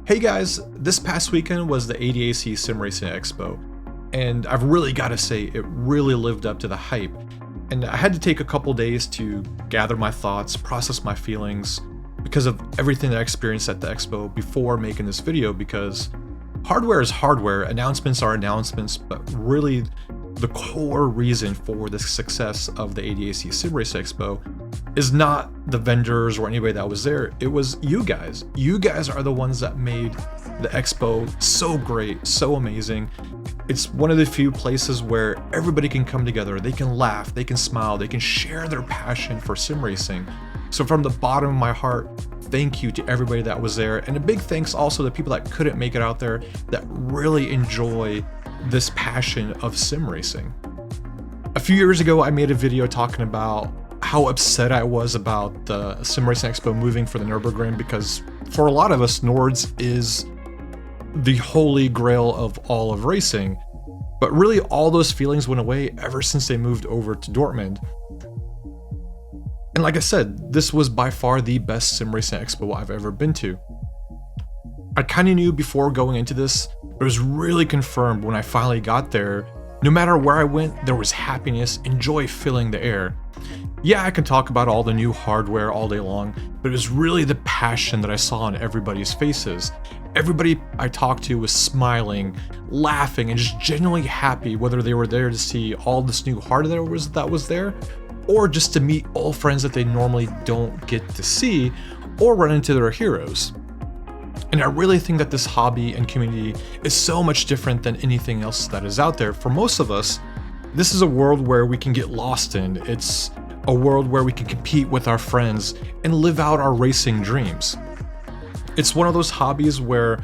Hey guys, this past weekend was the ADAC Simracing Expo, and I've really got to say it really lived up to the hype. And I had to take a couple days to gather my thoughts, process my feelings, because of everything that I experienced at the expo before making this video, because hardware is hardware, announcements are announcements, but really the core reason for the success of the ADAC Simracing Expo is not the vendors or anybody that was there. It was you guys. You guys are the ones that made the expo so great, so amazing. It's one of the few places where everybody can come together. They can laugh, they can smile, they can share their passion for sim racing. So from the bottom of my heart, thank you to everybody that was there. And a big thanks also to people that couldn't make it out there that really enjoy this passion of sim racing. A few years ago, I made a video talking about how upset I was about the Sim Racing Expo moving for the Nürburgring, because for a lot of us, Nords is the holy grail of all of racing. But really, all those feelings went away ever since they moved over to Dortmund. And like I said, this was by far the best Sim Racing Expo I've ever been to. I kind of knew before going into this, but it was really confirmed when I finally got there. No matter where I went, there was happiness and joy filling the air. Yeah, I can talk about all the new hardware all day long, but it was really the passion that I saw on everybody's faces. Everybody I talked to was smiling, laughing, and just genuinely happy, whether they were there to see all this new hardware that was there, or just to meet old friends that they normally don't get to see, or run into their heroes. And I really think that this hobby and community is so much different than anything else that is out there. For most of us, this is a world where we can get lost in. It's a world where we can compete with our friends and live out our racing dreams. It's one of those hobbies where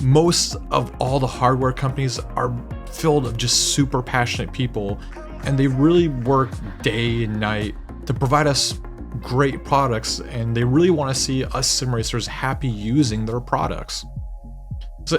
most of all the hardware companies are filled of just super passionate people, and they really work day and night to provide us great products, and they really want to see us sim racers happy using their products.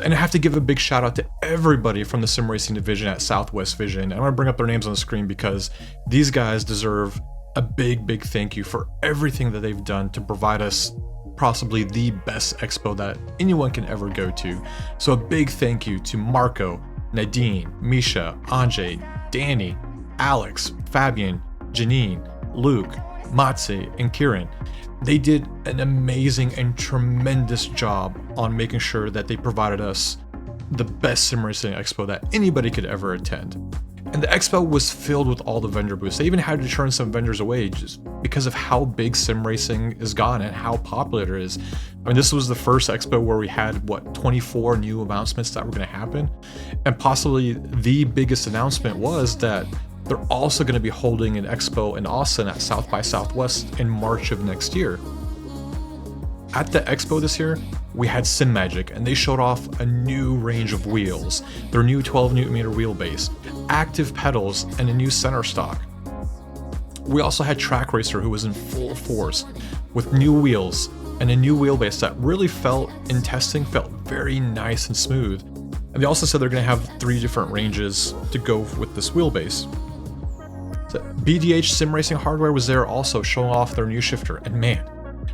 And I have to give a big shout out to everybody from the sim racing division at Southwest Vision. I'm going to bring up their names on the screen because these guys deserve a big thank you for everything that they've done to provide us possibly the best expo that anyone can ever go to. So a big thank you to Marco, Nadine, Misha, Anjay, Danny, Alex, Fabian, Janine, Luke, Matze, and Kieran. They did an amazing and tremendous job on making sure that they provided us the best sim racing expo that anybody could ever attend. And the expo was filled with all the vendor booths. They even had to turn some vendors away just because of how big sim racing is gone and how popular it is. I mean, this was the first expo where we had, 24 new announcements that were going to happen. And possibly the biggest announcement was that they're also going to be holding an expo in Austin at South by Southwest in March of next year. At the expo this year, we had SimMagic, and they showed off a new range of wheels, their new 12Nm wheelbase, active pedals, and a new center stock. We also had Track Racer, who was in full force with new wheels and a new wheelbase that really felt very nice and smooth. And they also said they're going to have 3 different ranges to go with this wheelbase. So BDH Sim Racing Hardware was there also, showing off their new shifter, and man,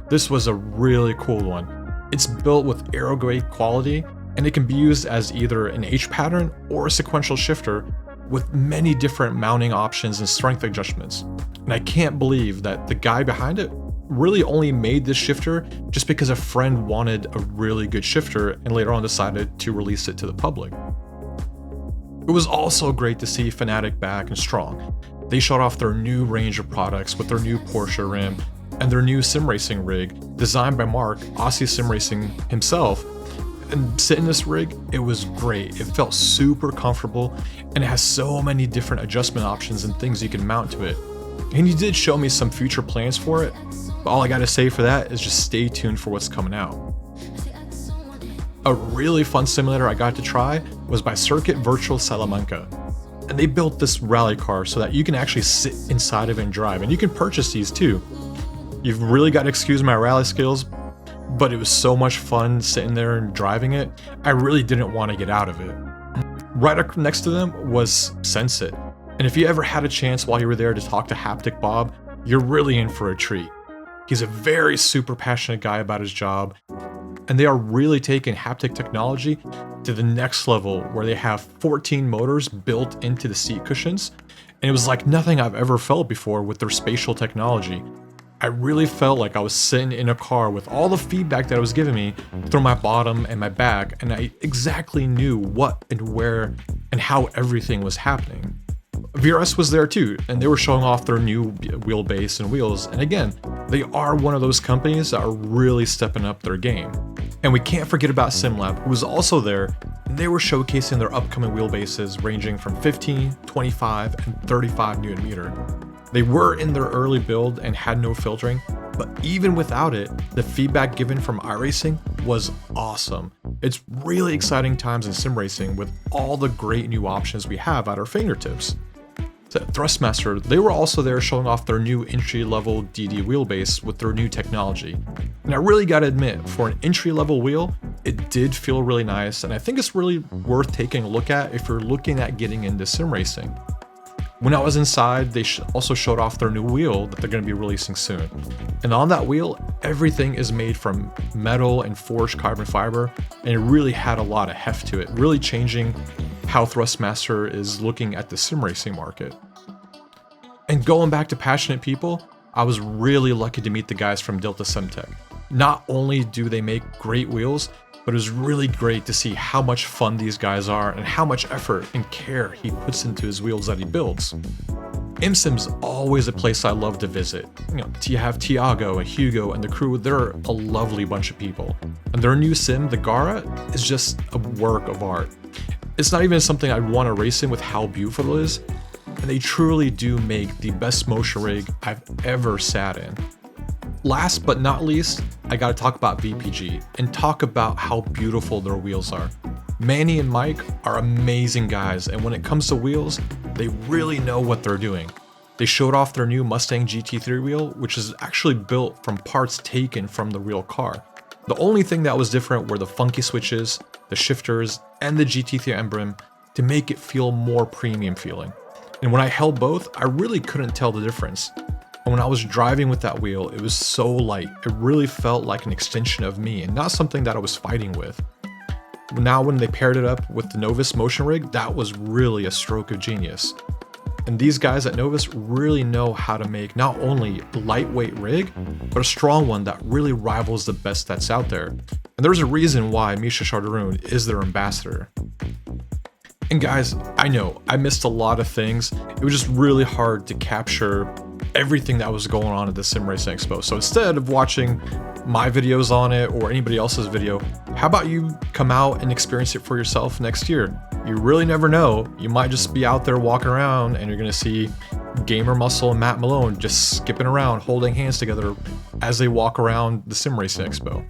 this was a really cool one. It's built with aero-grade quality, and it can be used as either an H pattern or a sequential shifter with many different mounting options and strength adjustments. And I can't believe that the guy behind it really only made this shifter just because a friend wanted a really good shifter and later on decided to release it to the public. It was also great to see Fnatic back and strong. They showed off their new range of products with their new Porsche rim and their new sim racing rig designed by Mark, Aussie Sim Racing himself. And sitting in this rig, it was great. It felt super comfortable, and it has so many different adjustment options and things you can mount to it. And he did show me some future plans for it, but all I gotta say for that is just stay tuned for what's coming out. A really fun simulator I got to try was by Circuit Virtual Salamanca. And they built this rally car so that you can actually sit inside of it and drive, and you can purchase these too. You've really got to excuse my rally skills, but it was so much fun sitting there and driving it. I really didn't want to get out of it. Right up next to them was Simpit. And if you ever had a chance while you were there to talk to Haptic Bob, you're really in for a treat. He's a very super passionate guy about his job, and they are really taking haptic technology to the next level, where they have 14 motors built into the seat cushions, and it was like nothing I've ever felt before with their spatial technology. I really felt like I was sitting in a car with all the feedback that it was giving me through my bottom and my back, and I exactly knew what and where and how everything was happening. VRS was there too, and they were showing off their new wheelbase and wheels, and again, they are one of those companies that are really stepping up their game. And we can't forget about SimLab, who was also there, and they were showcasing their upcoming wheelbases ranging from 15, 25, and 35 Newton meter. They were in their early build and had no filtering, but even without it, the feedback given from iRacing was awesome. It's really exciting times in sim racing with all the great new options we have at our fingertips. So Thrustmaster, they were also there showing off their new entry-level DD wheelbase with their new technology. And I really gotta admit, for an entry-level wheel, it did feel really nice, and I think it's really worth taking a look at if you're looking at getting into sim racing. When I was inside, they also showed off their new wheel that they're going to be releasing soon. And on that wheel, everything is made from metal and forged carbon fiber, and it really had a lot of heft to it, really changing how Thrustmaster is looking at the sim racing market. And going back to passionate people, I was really lucky to meet the guys from Delta Semtech. Not only do they make great wheels, but it was really great to see how much fun these guys are and how much effort and care he puts into his wheels that he builds. IMSim's always a place I love to visit. You have Tiago and Hugo and the crew, they're a lovely bunch of people. And their new sim, the Gara, is just a work of art. It's not even something I'd want to race in with how beautiful it is, and they truly do make the best motion rig I've ever sat in. Last but not least, I gotta talk about VPG and talk about how beautiful their wheels are. Manny and Mike are amazing guys, and when it comes to wheels, they really know what they're doing. They showed off their new Mustang GT3 wheel, which is actually built from parts taken from the real car. The only thing that was different were the funky switches, the shifters, and the GT3 emblem to make it feel more premium feeling. And when I held both, I really couldn't tell the difference. And when I was driving with that wheel, it was so light. It really felt like an extension of me and not something that I was fighting with. Now when they paired it up with the Novus motion rig, that was really a stroke of genius. And these guys at Novus really know how to make not only a lightweight rig, but a strong one that really rivals the best that's out there. And there's a reason why Misha Chardaroon is their ambassador. And guys, I know I missed a lot of things. It was just really hard to capture everything that was going on at the Sim Racing Expo. So instead of watching my videos on it or anybody else's video, how about you come out and experience it for yourself next year? You really never know. You might just be out there walking around and you're gonna see Gamer Muscle and Matt Malone just skipping around, holding hands together as they walk around the Sim Racing Expo.